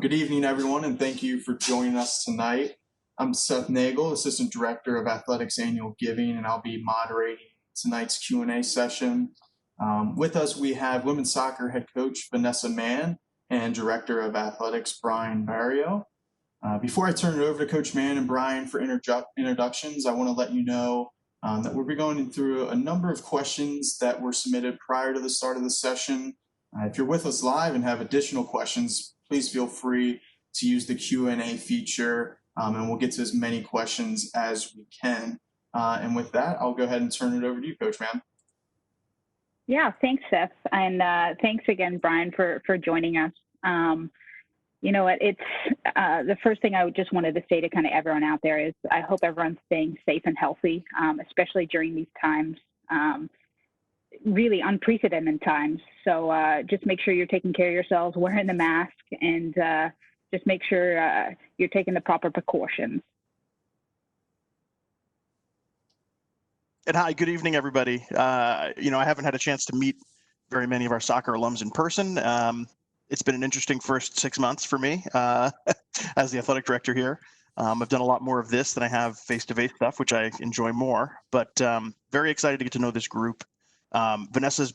Good evening, everyone, and thank you for joining us tonight. I'm Seth Nagel, Assistant Director of Athletics Annual Giving, and I'll be moderating tonight's Q&A session. With us, we have women's soccer head coach Vanessa Mann and Director of Athletics Brian Barrio. Before I turn it over to Coach Mann and Brian for introductions, I want to let you know that we'll be going through a number of questions that were submitted prior to the start of the session. If you're with us live and have additional questions, please feel free to use the Q&A feature, and we'll get to as many questions as we can. And with that, I'll go ahead and turn it over to you, Coach Mann. Yeah, thanks, Seth. And thanks again, Brian, for joining us. You know what, it's the first thing I just wanted to say to kind of everyone out there is I hope everyone's staying safe and healthy, especially during these times, really unprecedented times. So just make sure you're taking care of yourselves, wearing the mask, and just make sure you're taking the proper precautions. And hi, good evening, everybody. I haven't had a chance to meet very many of our soccer alums in person. It's been an interesting first 6 months for me as the athletic director here. I've done a lot more of this than I have face-to-face stuff, which I enjoy more, but very excited to get to know this group. Vanessa,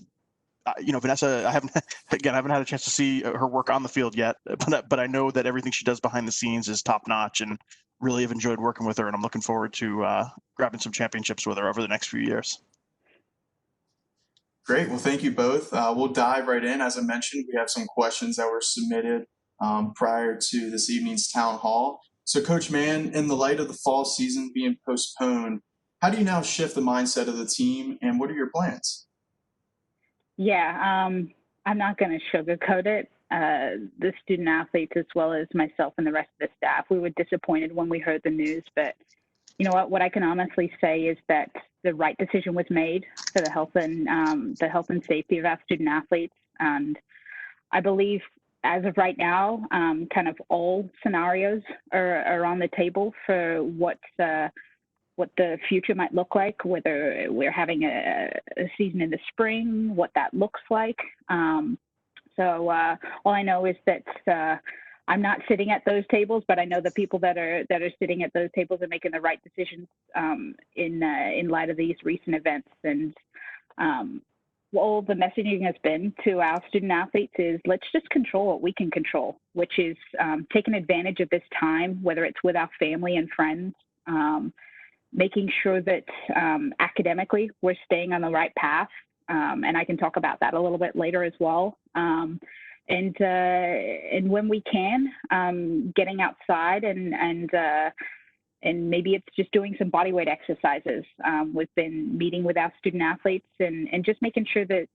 I haven't had a chance to see her work on the field yet, but I know that everything she does behind the scenes is top notch, and really have enjoyed working with her, and I'm looking forward to grabbing some championships with her over the next few years. Great. Well, thank you both. We'll dive right in. As I mentioned, we have some questions that were submitted prior to this evening's town hall. So, Coach Mann, in the light of the fall season being postponed, how do you now shift the mindset of the team, and what are your plans? Yeah, I'm not going to sugarcoat it. The student athletes, as well as myself and the rest of the staff, we were disappointed when we heard the news, but you know what I can honestly say is that the right decision was made for the health and safety of our student athletes. And I believe as of right now, kind of all scenarios are on the table for what the future might look like, whether we're having a season in the spring, what that looks like. So all I know is that I'm not sitting at those tables, but I know the people that are sitting at those tables are making the right decisions in light of these recent events. And all the messaging has been to our student athletes is let's just control what we can control, which is taking advantage of this time, whether it's with our family and friends, making sure that academically we're staying on the right path. And I can talk about that a little bit later as well. And when we can, getting outside and maybe it's just doing some body weight exercises. We've been meeting with our student athletes and just making sure that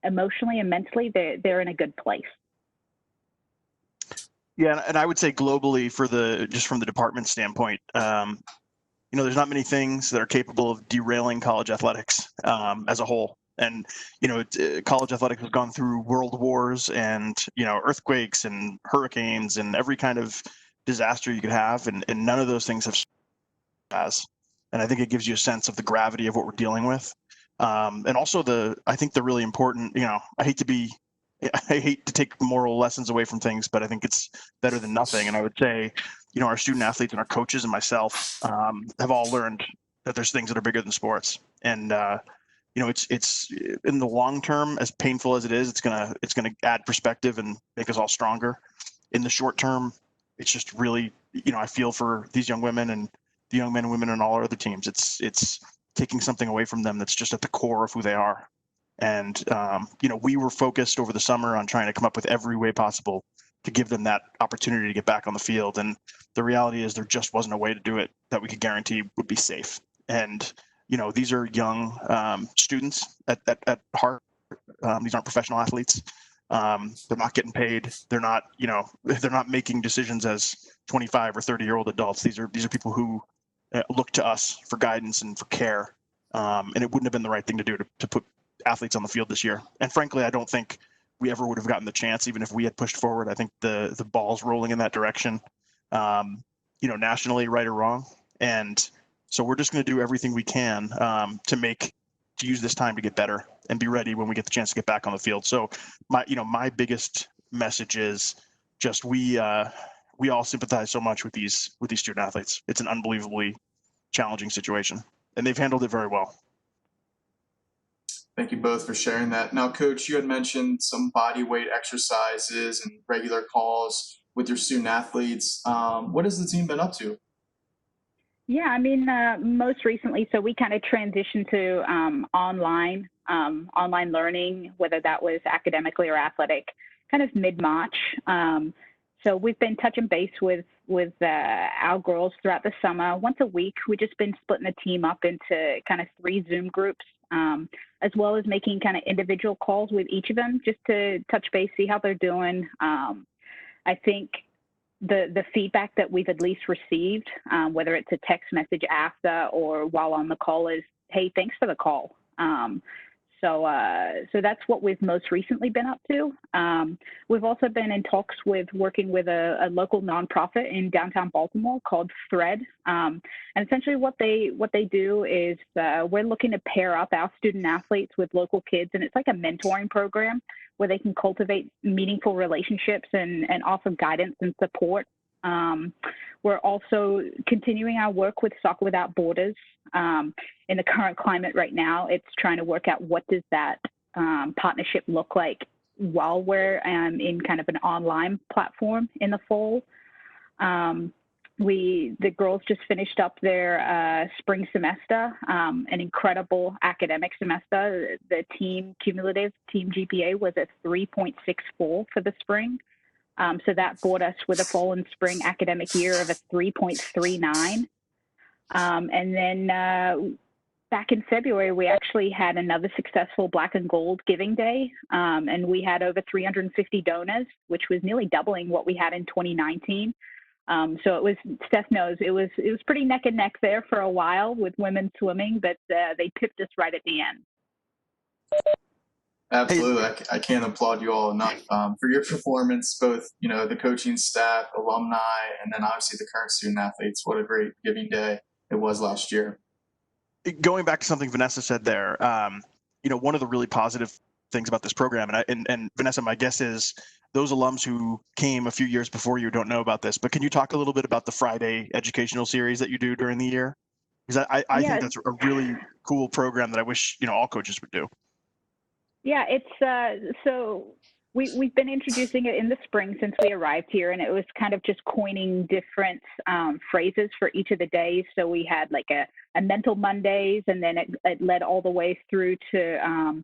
emotionally and mentally they're in a good place. Yeah, and I would say globally, just from the department standpoint, there's not many things that are capable of derailing college athletics as a whole. And, college athletics has gone through world wars and, earthquakes and hurricanes and every kind of disaster you could have. And none of those things have. And I think it gives you a sense of the gravity of what we're dealing with. And also I think the really important, I hate to take moral lessons away from things, but I think it's better than nothing. And I would say, our student athletes and our coaches and myself have all learned that there's things that are bigger than sports. And, it's in the long term, as painful as it is, it's gonna add perspective and make us all stronger. In the short term, it's just really, I feel for these young women and the young men and women on all our other teams. It's taking something away from them that's just at the core of who they are. And we were focused over the summer on trying to come up with every way possible to give them that opportunity to get back on the field. And the reality is there just wasn't a way to do it that we could guarantee would be safe. And these are young students at heart. These aren't professional athletes. They're not getting paid. They're not making decisions as 25 or 30-year-old adults. These are people who look to us for guidance and for care. And it wouldn't have been the right thing to do to put athletes on the field this year. And frankly, I don't think we ever would have gotten the chance, even if we had pushed forward. I think the ball's rolling in that direction, nationally, right or wrong. And so we're just going to do everything we can to use this time to get better and be ready when we get the chance to get back on the field. So my biggest message is just we all sympathize so much with these student athletes. It's an unbelievably challenging situation, and they've handled it very well. Thank you both for sharing that. Now, Coach, you had mentioned some body weight exercises and regular calls with your student athletes. What has the team been up to? Yeah, I mean, most recently, so we kind of transitioned to online learning, whether that was academically or athletic, kind of mid-March. So we've been touching base with our girls throughout the summer. Once a week, we've just been splitting the team up into kind of 3 Zoom groups, as well as making kind of individual calls with each of them just to touch base, see how they're doing. I think the feedback that we've at least received, whether it's a text message after or while on the call, is, hey, thanks for the call. So that's what we've most recently been up to. We've also been in talks with working with a local nonprofit in downtown Baltimore called Thread. And essentially what they do is we're looking to pair up our student athletes with local kids, and it's like a mentoring program where they can cultivate meaningful relationships and offer guidance and support. We're also continuing our work with Soccer Without Borders. In the current climate right now, it's trying to work out what does that partnership look like while we're in kind of an online platform in the fall. The girls just finished up their spring semester, an incredible academic semester. The cumulative team GPA was a 3.64 for the spring. So that brought us with a fall and spring academic year of a 3.39. And then back in February, we actually had another successful Black and Gold Giving Day, and we had over 350 donors, which was nearly doubling what we had in 2019. So it was, Steph knows, it was pretty neck and neck there for a while with women swimming, but they pipped us right at the end. Absolutely. I can't applaud you all enough for your performance, both, the coaching staff, alumni, and then obviously the current student athletes. What a great giving day it was last year. Going back to something Vanessa said there, one of the really positive things about this program, and Vanessa, my guess is those alums who came a few years before you don't know about this, but can you talk a little bit about the Friday educational series that you do during the year? Because I think that's a really cool program that I wish, all coaches would do. Yeah, it's so we've been introducing it in the spring since we arrived here, and it was kind of just coining different phrases for each of the days. So we had like a mental Mondays, and then it led all the way through to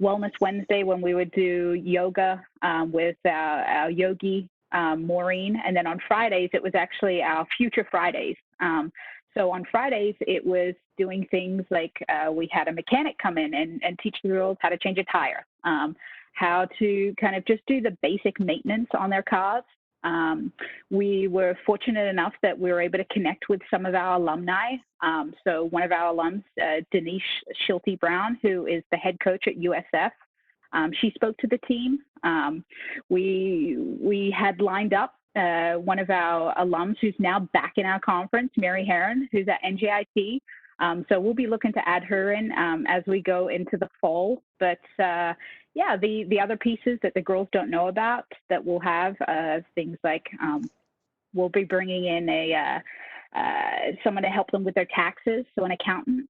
Wellness Wednesday when we would do yoga with our yogi, Maureen. And then on Fridays, it was actually our Future Fridays. So on Fridays, it was doing things like we had a mechanic come in and teach the girls how to change a tire, how to kind of just do the basic maintenance on their cars. We were fortunate enough that we were able to connect with some of our alumni. So one of our alums, Denise Schulte Brown, who is the head coach at USF, she spoke to the team. We had lined up one of our alums who's now back in our conference, Mary Heron, who's at NJIT. So we'll be looking to add her in as we go into the fall. But yeah, the other pieces that the girls don't know about that we'll have, things like we'll be bringing in someone to help them with their taxes, so an accountant.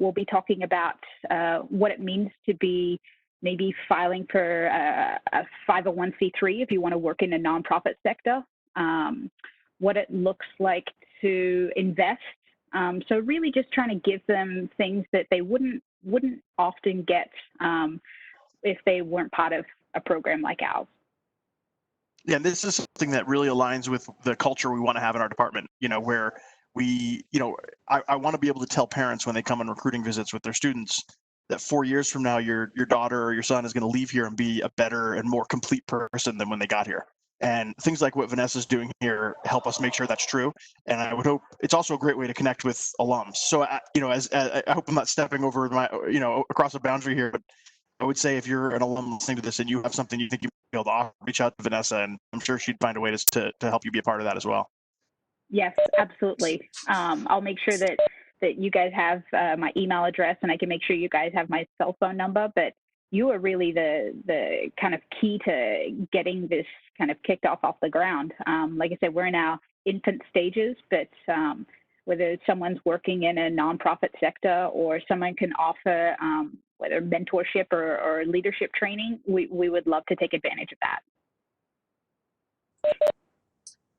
We'll be talking about what it means to be maybe filing for a 501c3 if you want to work in a nonprofit sector, what it looks like to invest. So really just trying to give them things that they wouldn't often get if they weren't part of a program like ours. Yeah, and this is something that really aligns with the culture we want to have in our department, where we, I want to be able to tell parents when they come on recruiting visits with their students that 4 years from now, your daughter or your son is going to leave here and be a better and more complete person than when they got here. And things like what Vanessa's doing here help us make sure that's true. And I would hope it's also a great way to connect with alums. So, I hope I'm not stepping over my, across a boundary here, but I would say if you're an alum listening to this and you have something you think you'd be able to offer, reach out to Vanessa, and I'm sure she'd find a way to help you be a part of that as well. Yes, absolutely. I'll make sure that you guys have my email address, and I can make sure you guys have my cell phone number. But you are really the kind of key to getting this kind of kicked off the ground. Like I said, we're in our infant stages, but whether someone's working in a nonprofit sector or someone can offer whether mentorship or leadership training, we would love to take advantage of that.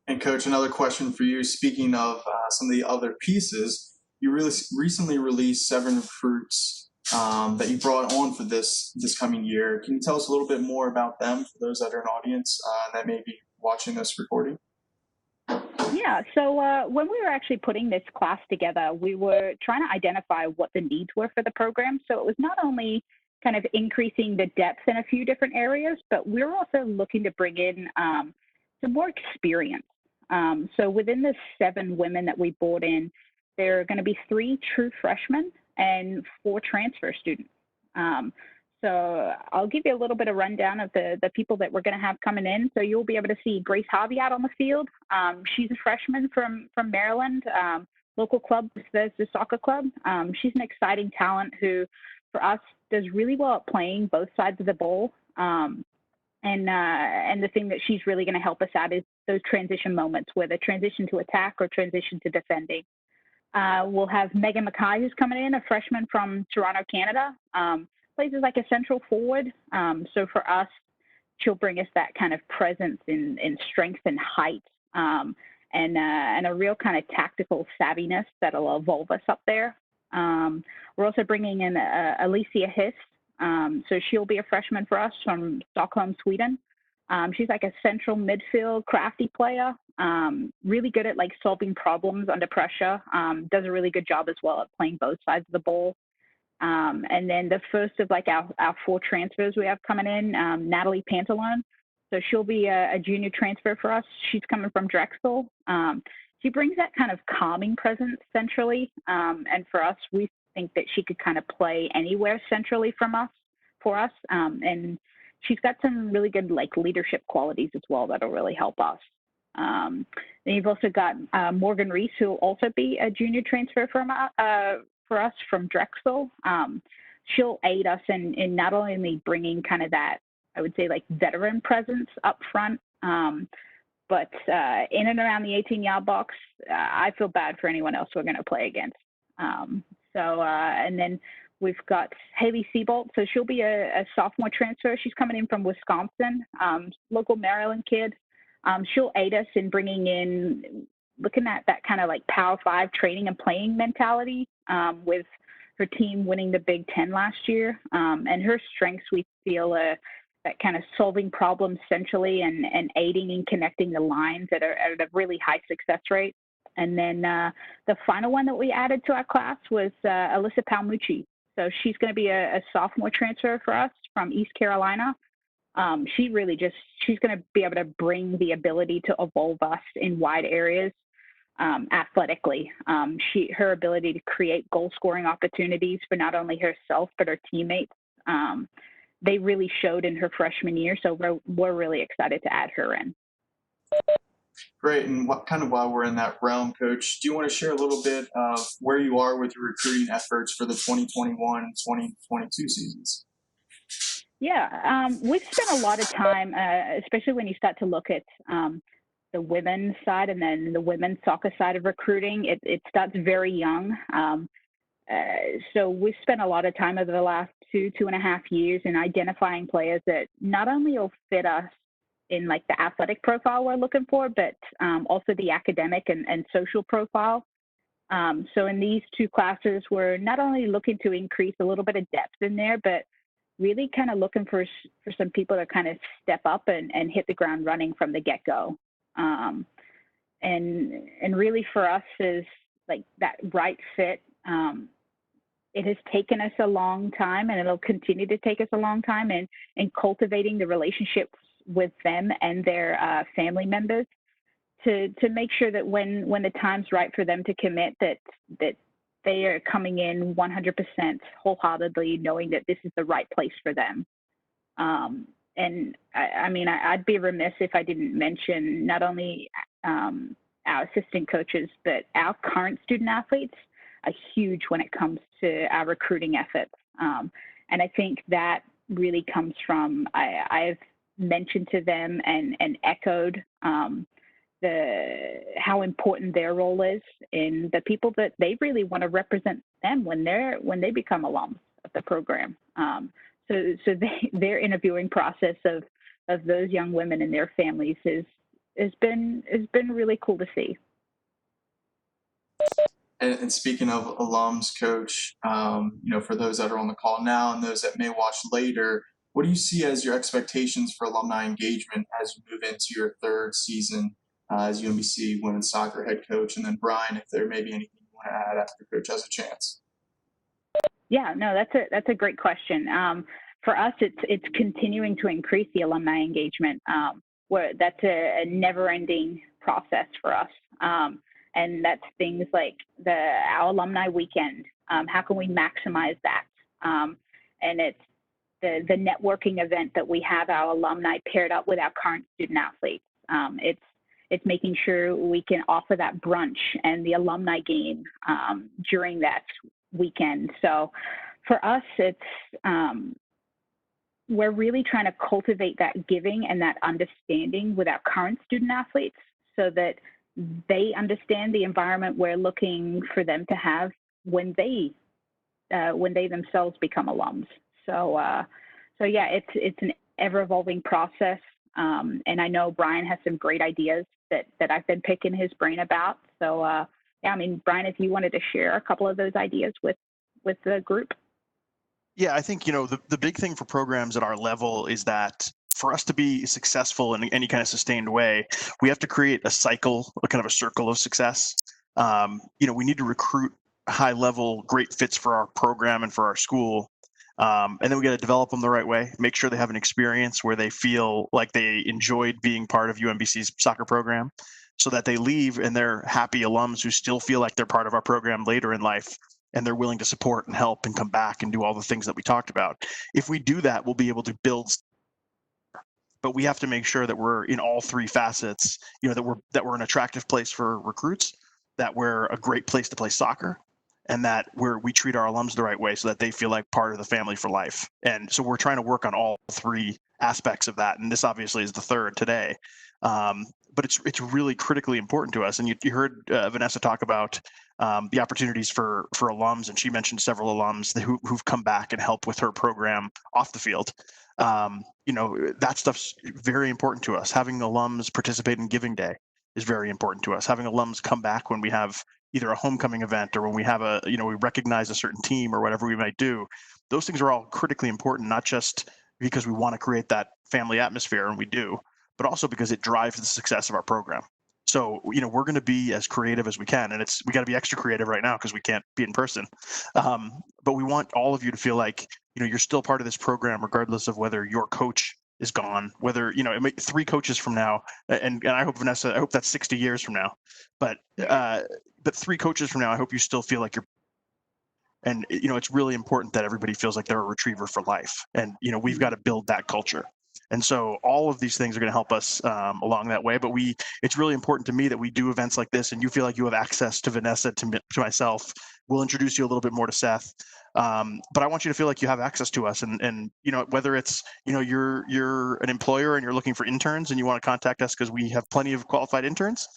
And Coach, another question for you. Speaking of some of the other pieces, you really recently released 7 recruits that you brought on for this coming year. Can you tell us a little bit more about them for those that are in audience that may be watching this recording? Yeah, so when we were actually putting this class together, we were trying to identify what the needs were for the program. So it was not only kind of increasing the depth in a few different areas, but we were also looking to bring in some more experience. So within the 7 women that we brought in, there are going to be 3 true freshmen and 4 transfer students. So I'll give you a little bit of rundown of the people that we're going to have coming in. So you'll be able to see Grace Harvey out on the field. She's a freshman from Maryland, local club, the soccer club. She's an exciting talent who, for us, does really well at playing both sides of the ball. And the thing that she's really going to help us out is those transition moments, whether transition to attack or transition to defending. We'll have Megan Mackay, who's coming in, a freshman from Toronto, Canada. Plays as like a central forward. So for us, she'll bring us that kind of presence in strength and height, and a real kind of tactical savviness that'll evolve us up there. We're also bringing in Alicia Hiss. So she'll be a freshman for us from Stockholm, Sweden. She's like a central midfield crafty player, really good at like solving problems under pressure, does a really good job as well at playing both sides of the ball. And then the first of like our 4 transfers we have coming in, Natalie Pantalon. So she'll be a junior transfer for us. She's coming from Drexel. She brings that kind of calming presence centrally. And for us, we think that she could kind of play anywhere centrally for us. And she's got some really good like leadership qualities as well that'll really help us. Then you've also got Morgan Reese, who will also be a junior transfer for us from Drexel. She'll aid us in not only bringing kind of that, I would say, like veteran presence up front, but in and around the 18-yard box, I feel bad for anyone else we're going to play against. And then we've got Haley Siebolt. So she'll be a sophomore transfer. She's coming in from Wisconsin, local Maryland kid. She'll aid us in bringing in, looking at that kind of like Power 5 training and playing mentality, with her team winning the Big Ten last year. And her strengths, we feel, that kind of solving problems centrally and aiding and connecting the lines at a really high success rate. And then the final one that we added to our class was Alyssa Palmucci. So she's going to be a sophomore transfer for us from East Carolina. She's going to be able to bring the ability to evolve us in wide areas athletically. Her ability to create goal scoring opportunities for not only herself, but her teammates. They really showed in her freshman year. So we're really excited to add her in. Great. And while we're in that realm, Coach, do you want to share a little bit of where you are with your recruiting efforts for the 2021 and 2022 seasons? Yeah, we've spent a lot of time, especially when you start to look at the women's side and then the women's soccer side of recruiting. It starts very young. So we've spent a lot of time over the last 2.5 years in identifying players that not only will fit us in like the athletic profile we're looking for, but also the academic and social profile. So in these 2 classes, we're not only looking to increase a little bit of depth in there, but really kind of looking for some people to kind of step up and hit the ground running from the get-go. And really for us is like that right fit. It has taken us a long time, and it'll continue to take us a long time in cultivating the relationships with them and their family members to make sure that when the time's right for them to commit, that they are coming in 100% wholeheartedly, knowing that this is the right place for them. And I'd be remiss if I didn't mention not only our assistant coaches, but our current student athletes are huge when it comes to our recruiting efforts. And I think that really comes from, I've mentioned to them and echoed how important their role is in the people that they really want to represent them when they become alums of the program. So their interviewing process of those young women and their families has been really cool to see. And speaking of alums, Coach, for those that are on the call now and those that may watch later, what do you see as your expectations for alumni engagement as you move into your third season as UMBC women's soccer head coach? And then Brian, if there may be anything you want to add after Coach has a chance. Yeah, no, that's a great question. For us, it's continuing to increase the alumni engagement. Where that's a never-ending process for us. And that's things like our alumni weekend. How can we maximize that? And it's the networking event that we have our alumni paired up with our current student athletes. It's making sure we can offer that brunch and the alumni game during that weekend. So for us, it's we're really trying to cultivate that giving and that understanding with our current student athletes so that they understand the environment we're looking for them to have when they themselves become alums. So yeah, it's an ever-evolving process, and I know Brian has some great ideas that I've been picking his brain about. So yeah, I mean, Brian, if you wanted to share a couple of those ideas with the group. Yeah, I think, the big thing for programs at our level is that for us to be successful in any kind of sustained way, we have to create a cycle, a kind of a circle of success. We need to recruit high level, great fits for our program and for our school. And then we got to develop them the right way, make sure they have an experience where they feel like they enjoyed being part of UMBC's soccer program so that they leave and they're happy alums who still feel like they're part of our program later in life. And they're willing to support and help and come back and do all the things that we talked about. If we do that, we'll be able to build. But we have to make sure that we're in all three facets. That we're an attractive place for recruits, that we're a great place to play soccer, and that we treat our alums the right way so that they feel like part of the family for life. And so we're trying to work on all three aspects of that. And this obviously is the third today. But it's really critically important to us. And you heard Vanessa talk about the opportunities for alums, and she mentioned several alums who've come back and helped with her program off the field. That stuff's very important to us. Having alums participate in Giving Day is very important to us. Having alums come back when we have either a homecoming event or when we have we recognize a certain team or whatever we might do. Those things are all critically important, not just because we want to create that family atmosphere, and we do, but also because it drives the success of our program. So, we're going to be as creative as we can, and we got to be extra creative right now because we can't be in person. But we want all of you to feel like, you're still part of this program, regardless of whether your coach is gone, whether, 3 coaches from now, and I hope, Vanessa, I hope that's 60 years from now, but 3 coaches from now, I hope you still feel like you're. And, it's really important that everybody feels like they're a retriever for life. And, we've got to build that culture. And so all of these things are going to help us along that way. But it's really important to me that we do events like this, and you feel like you have access to Vanessa, to myself. We'll introduce you a little bit more to Seth. But I want you to feel like you have access to us, and whether it's you're an employer and you're looking for interns and you want to contact us because we have plenty of qualified interns,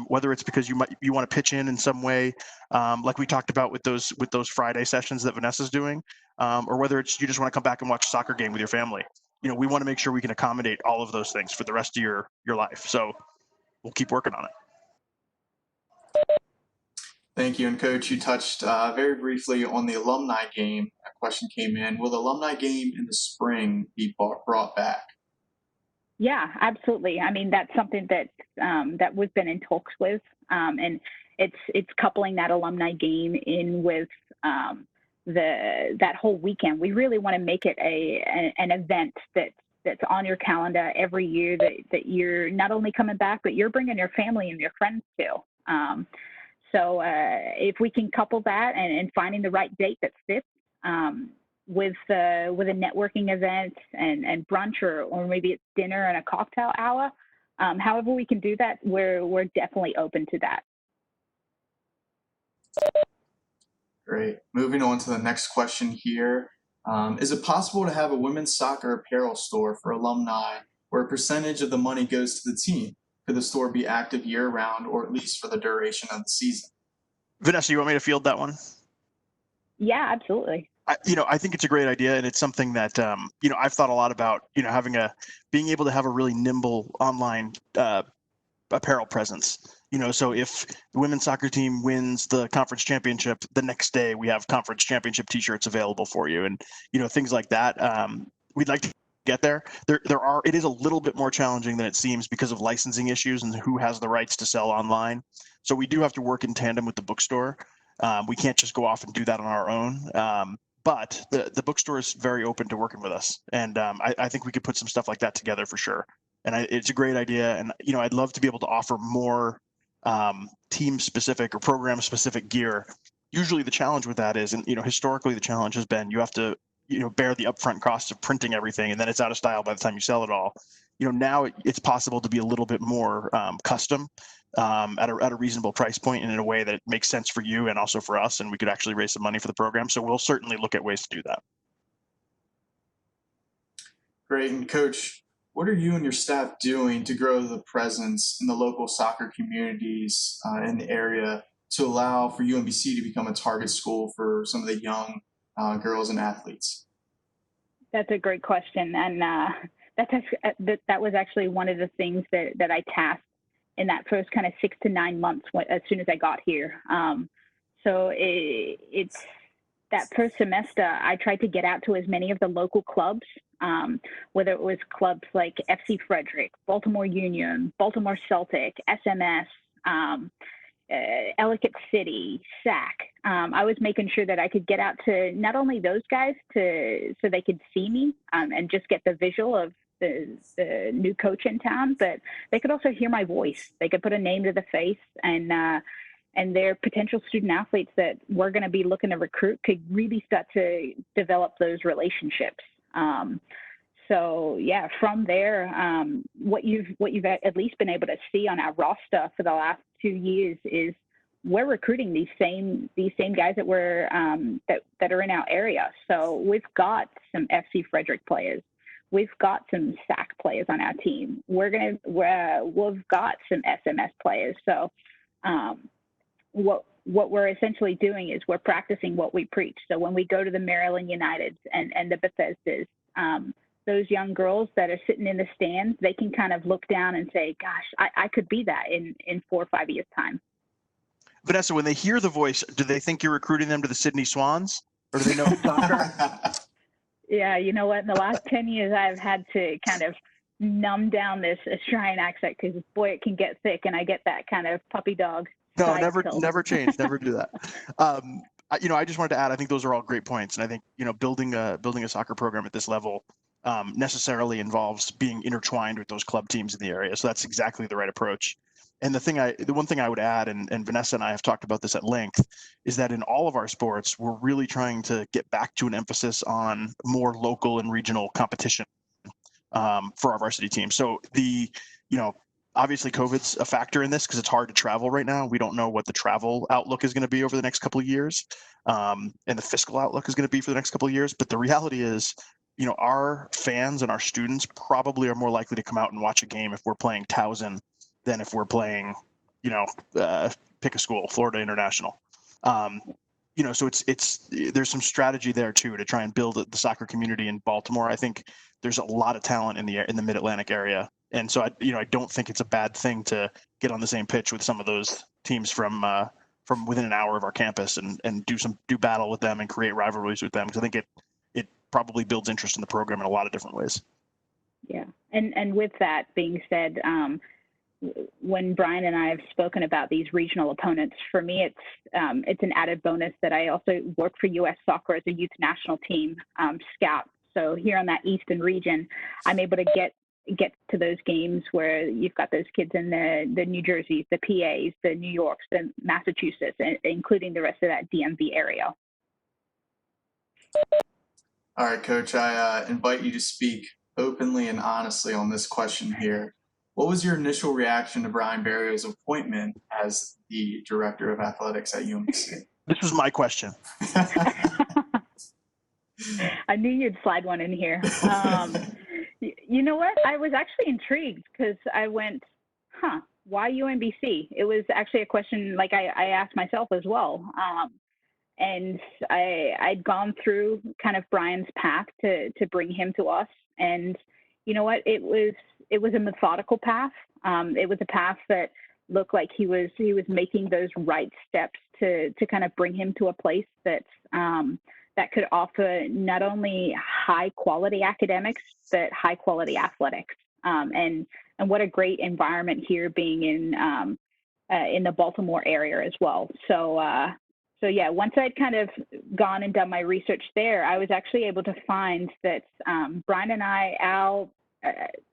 whether it's because you want to pitch in some way, like we talked about with those Friday sessions that Vanessa's doing, or whether it's you just want to come back and watch a soccer game with your family. We want to make sure we can accommodate all of those things for the rest of your life. So we'll keep working on it. Thank you. And Coach, you touched very briefly on the alumni game. A question came in. Will the alumni game in the spring be brought back? Yeah, absolutely. I mean, that's something that we've been in talks with, and it's coupling that alumni game in with that whole weekend. We really want to make it an event that's on your calendar every year, that you're not only coming back, but you're bringing your family and your friends too. So if we can couple that and finding the right date that fits with a networking event and brunch, or maybe it's dinner and a cocktail hour, however we can do that, we're definitely open to that. Great. Moving on to the next question here. Is it possible to have a women's soccer apparel store for alumni where a percentage of the money goes to the team? Could the store be active year-round or at least for the duration of the season? Vanessa, you want me to field that one? Yeah, absolutely. I think it's a great idea, and it's something that I've thought a lot about. Being able to have a really nimble online apparel presence. So if the women's soccer team wins the conference championship, the next day we have conference championship T-shirts available for you, and things like that. We'd like to get there. It is a little bit more challenging than it seems because of licensing issues and who has the rights to sell online. So we do have to work in tandem with the bookstore. We can't just go off and do that on our own. But the bookstore is very open to working with us, and I think we could put some stuff like that together for sure. And it's a great idea, and I'd love to be able to offer more team-specific or program-specific gear. Usually, the challenge with that is, and historically, the challenge has been you have to bear the upfront cost of printing everything, and then it's out of style by the time you sell it all. Now it's possible to be a little bit more custom. At a reasonable price point and in a way that makes sense for you and also for us, and we could actually raise some money for the program. So we'll certainly look at ways to do that. Great. And Coach, what are you and your staff doing to grow the presence in the local soccer communities in the area to allow for UMBC to become a target school for some of the young girls and athletes? That's a great question. And that was actually one of the things that I tasked in that first kind of 6 to 9 months as soon as I got here. So it's that first semester, I tried to get out to as many of the local clubs, whether it was clubs like FC Frederick, Baltimore Union, Baltimore Celtic, SMS, Ellicott City, SAC. I was making sure that I could get out to not only those guys so they could see me and just get the visual of the new coach in town, but they could also hear my voice. They could put a name to the face, and their potential student athletes that we're going to be looking to recruit could really start to develop those relationships. So yeah, from there, what you've at least been able to see on our roster for the last 2 years is we're recruiting these same guys that we're that are in our area. So we've got some FC Frederick players. We've got some SAC players on our team. We've got some SMS players. So what we're essentially doing is we're practicing what we preach. So when we go to the Maryland Uniteds and the Bethesdas, those young girls that are sitting in the stands, they can kind of look down and say, gosh, I could be that in 4 or 5 years' time. Vanessa, when they hear the voice, do they think you're recruiting them to the Sydney Swans, or do they know soccer? Yeah, you know what? In the last 10 years, I've had to kind of numb down this Australian accent because, boy, it can get thick, and I get that kind of puppy dog. No, never change. Never do that. I just wanted to add, I think those are all great points. And I think, building a soccer program at this level necessarily involves being intertwined with those club teams in the area. So that's exactly the right approach. And the one thing I would add, and Vanessa and I have talked about this at length, is that in all of our sports, we're really trying to get back to an emphasis on more local and regional competition for our varsity team. So obviously COVID's a factor in this because it's hard to travel right now. We don't know what the travel outlook is going to be over the next couple of years, and the fiscal outlook is going to be for the next couple of years. But the reality is, our fans and our students probably are more likely to come out and watch a game if we're playing Towson than if we're playing, pick a school, Florida International. So there's some strategy there too to try and build the soccer community in Baltimore. I think there's a lot of talent in the Mid-Atlantic area, and so I don't think it's a bad thing to get on the same pitch with some of those teams from within an hour of our campus and do battle with them and create rivalries with them, because I think it probably builds interest in the program in a lot of different ways. Yeah, and with that being said, when Brian and I have spoken about these regional opponents, for me, it's an added bonus that I also work for U.S. Soccer as a youth national team scout. So here on that Eastern region, I'm able to get to those games where you've got those kids in the New Jerseys, the PAs, the New Yorks, the Massachusetts, including the rest of that DMV area. All right, Coach, I invite you to speak openly and honestly on this question here. What was your initial reaction to Brian Barrio's appointment as the Director of Athletics at UMBC? This was my question. I knew you'd slide one in here. You know what? I was actually intrigued because I went, why UMBC? It was actually a question like I asked myself as well. And I'd gone through kind of Brian's path to bring him to us. And you know what? It was a methodical path. It was a path that looked like he was making those right steps to kind of bring him to a place that that could offer not only high quality academics, but high quality athletics. And what a great environment here being in the Baltimore area as well. So yeah, once I'd kind of gone and done my research there, I was actually able to find that Brian and our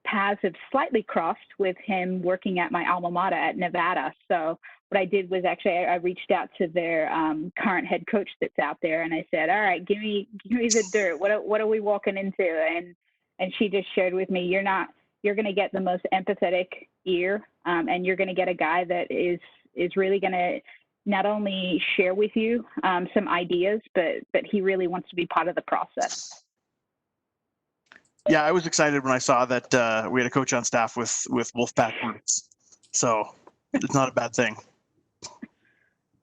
paths have slightly crossed with him working at my alma mater at Nevada. So what I did was actually I reached out to their current head coach that's out there, and I said, "All right, give me the dirt. What are we walking into?" And she just shared with me, you're going to get the most empathetic ear, and you're going to get a guy that is really going to not only share with you some ideas, but he really wants to be part of the process. Yeah, I was excited when I saw that we had a coach on staff with Wolfpack roots. So it's not a bad thing.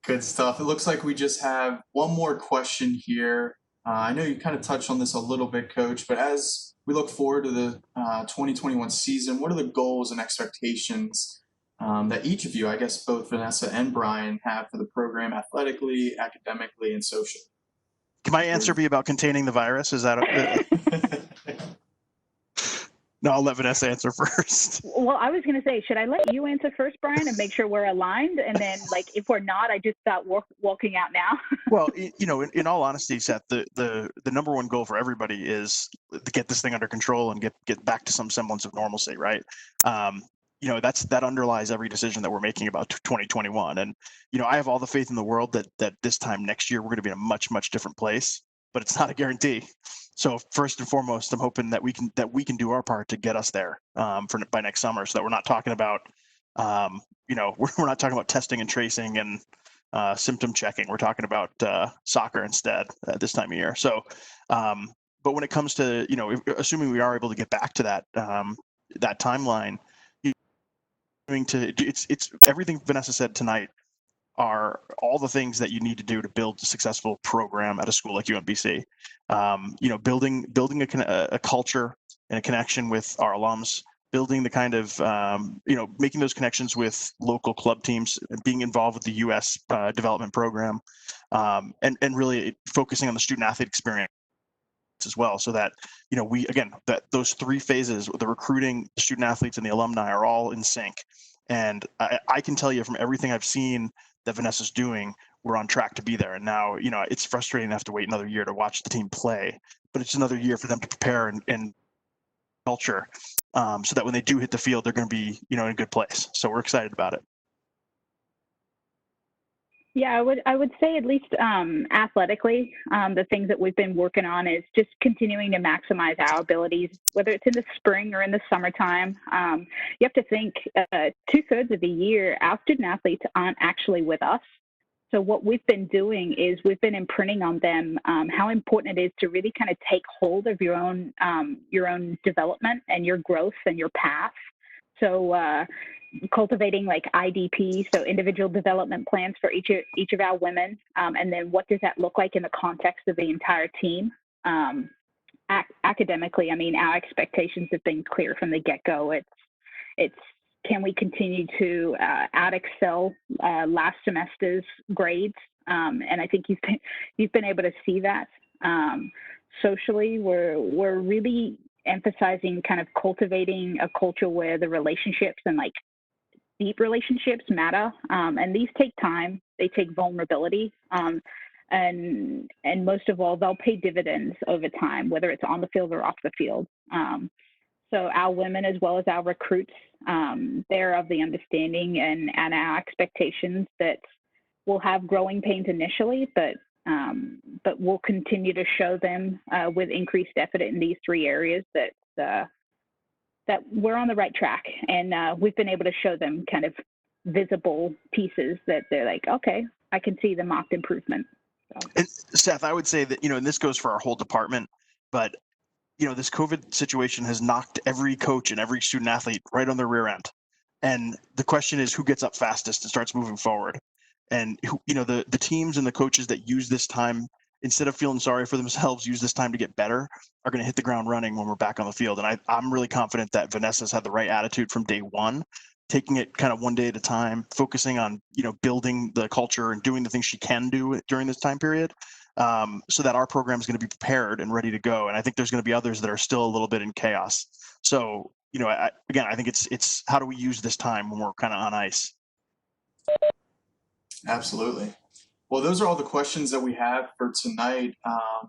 Good stuff. It looks like we just have one more question here. I know you kind of touched on this a little bit, Coach, but as we look forward to the 2021 season, what are the goals and expectations that each of you, I guess both Vanessa and Brian, have for the program athletically, academically, and socially? Can my answer be about containing the virus? Is that No, I'll let Vanessa answer first. Well, I was going to say, should I let you answer first, Brian, and make sure we're aligned? And then, like, if we're not, I just start walking out now. Well, in all honesty, Seth, the number one goal for everybody is to get this thing under control and get back to some semblance of normalcy, right? That underlies every decision that we're making about 2021. And, I have all the faith in the world that this time next year, we're going to be in a much, much different place, but it's not a guarantee. So first and foremost, I'm hoping that we can do our part to get us there by next summer, so that we're not talking about, we're not talking about testing and tracing and symptom checking. We're talking about soccer instead at this time of year. So, but when it comes to, assuming we are able to get back to that timeline, it's everything Vanessa said tonight are all the things that you need to do to build a successful program at a school like UMBC. Building a culture and a connection with our alums, building the kind of, making those connections with local club teams, being involved with the U.S. Development program, and really focusing on the student athlete experience as well, so that that those three phases, the recruiting, the student athletes, and the alumni, are all in sync. And I can tell you from everything I've seen that Vanessa's doing, we're on track to be there. And now, it's frustrating to have to wait another year to watch the team play, but it's another year for them to prepare and culture, so that when they do hit the field, they're going to be, in a good place. So we're excited about it. Yeah, I would say at least athletically, the things that we've been working on is just continuing to maximize our abilities, whether it's in the spring or in the summertime. You have to think 2/3 of the year, our student athletes aren't actually with us. So what we've been doing is we've been imprinting on them how important it is to really kind of take hold of your own development and your growth and your path. So cultivating like IDP, so individual development plans for each of our women, and then what does that look like in the context of the entire team? Academically, I mean, our expectations have been clear from the get-go. It's can we continue to out-excel last semester's grades? And I think you've been able to see that. Socially, we're really emphasizing kind of cultivating a culture where the relationships and like deep relationships matter, and these take time. They take vulnerability, and most of all, they'll pay dividends over time, whether it's on the field or off the field. So our women, as well as our recruits, they're of the understanding and our expectations that we'll have growing pains initially, but we'll continue to show them with increased effort in these three areas that we're on the right track. And we've been able to show them kind of visible pieces that they're like, okay, I can see the marked improvement. And Seth, I would say that, and this goes for our whole department, but this COVID situation has knocked every coach and every student athlete right on their rear end. And the question is who gets up fastest and starts moving forward. And the teams and the coaches that use this time, instead of feeling sorry for themselves, use this time to get better, are going to hit the ground running when we're back on the field. And I'm really confident that Vanessa's had the right attitude from day one, taking it kind of one day at a time, focusing on, building the culture and doing the things she can do during this time period. So that our program is going to be prepared and ready to go. And I think there's going to be others that are still a little bit in chaos. So, I think it's how do we use this time when we're kind of on ice? Absolutely. Well, those are all the questions that we have for tonight.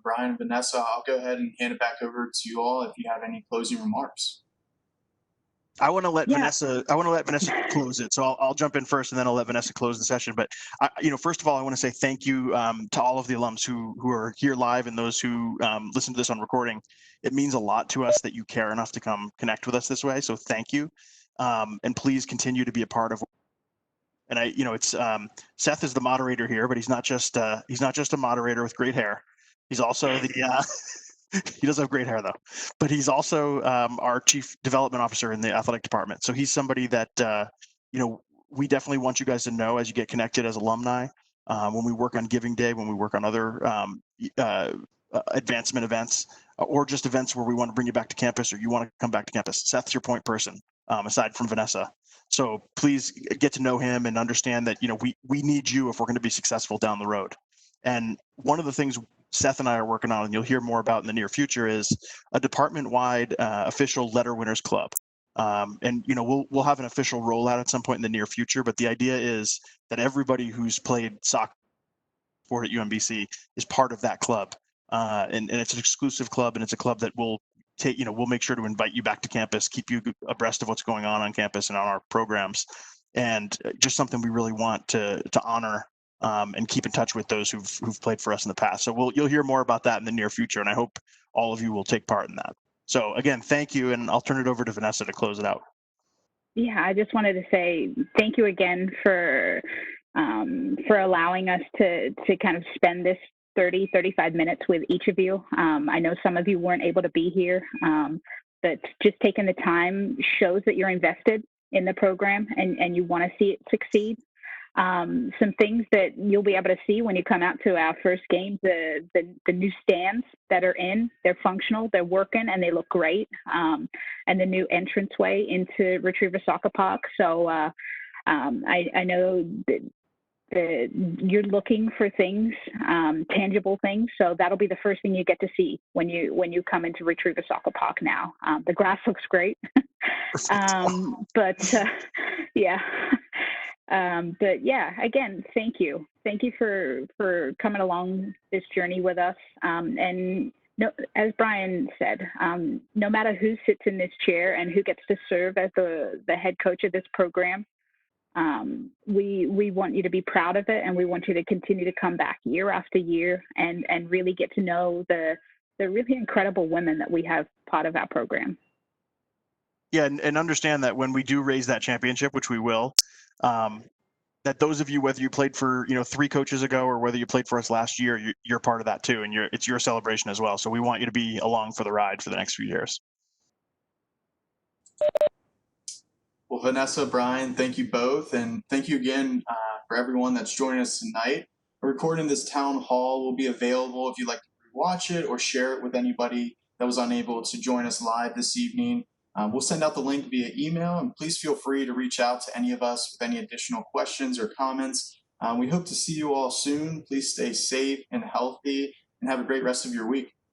Brian and Vanessa, I'll go ahead and hand it back over to you all if you have any closing remarks. I want to let Vanessa close it. So I'll jump in first and then I'll let Vanessa close the session. But first of all, I want to say thank you to all of the alums who are here live and those who listen to this on recording. It means a lot to us that you care enough to come connect with us this way. So thank you. And please continue to be a part of. And it's Seth is the moderator here, but he's not just a moderator with great hair. He's also the he does have great hair though, but he's also our chief development officer in the athletic department. So he's somebody that we definitely want you guys to know as you get connected as alumni. When we work on Giving Day, when we work on other advancement events, or just events where we want to bring you back to campus or you want to come back to campus, Seth's your point person, aside from Vanessa. So please get to know him and understand that we need you if we're going to be successful down the road. And one of the things Seth and I are working on, and you'll hear more about in the near future, is a department-wide official letter winners club. And we'll have an official rollout at some point in the near future. But the idea is that everybody who's played soccer sport at UMBC is part of that club, and it's an exclusive club, and it's a club that will take. We'll make sure to invite you back to campus, keep you abreast of what's going on campus and on our programs, and just something we really want to honor. And keep in touch with those who've played for us in the past. So you'll hear more about that in the near future, and I hope all of you will take part in that. So again, thank you, and I'll turn it over to Vanessa to close it out. Yeah, I just wanted to say thank you again for allowing us to kind of spend this 35 minutes with each of you. I know some of you weren't able to be here, but just taking the time shows that you're invested in the program and you want to see it succeed. Some things that you'll be able to see when you come out to our first game, the new stands that are in, they're functional, they're working, and they look great. And the new entranceway into Retriever Soccer Park. So I know that you're looking for things, tangible things. So that'll be the first thing you get to see when you come into Retriever Soccer Park now. The grass looks great. Yeah. But yeah, again, thank you. Thank you for coming along this journey with us. And as Brian said, no matter who sits in this chair and who gets to serve as the head coach of this program, we want you to be proud of it, and we want you to continue to come back year after year and really get to know the really incredible women that we have part of our program. Yeah, and understand that when we do raise that championship, which we will, that those of you, whether you played for 3 coaches ago or whether you played for us last year, you're part of that too, and it's your celebration as well. So we want you to be along for the ride for the next few years. Well, Vanessa, Brian, thank you both, and thank you again for everyone that's joining us tonight. A recording of this town hall will be available if you'd like to watch it or share it with anybody that was unable to join us live this evening. We'll send out the link via email, and please feel free to reach out to any of us with any additional questions or comments. We hope to see you all soon. Please stay safe and healthy, and have a great rest of your week.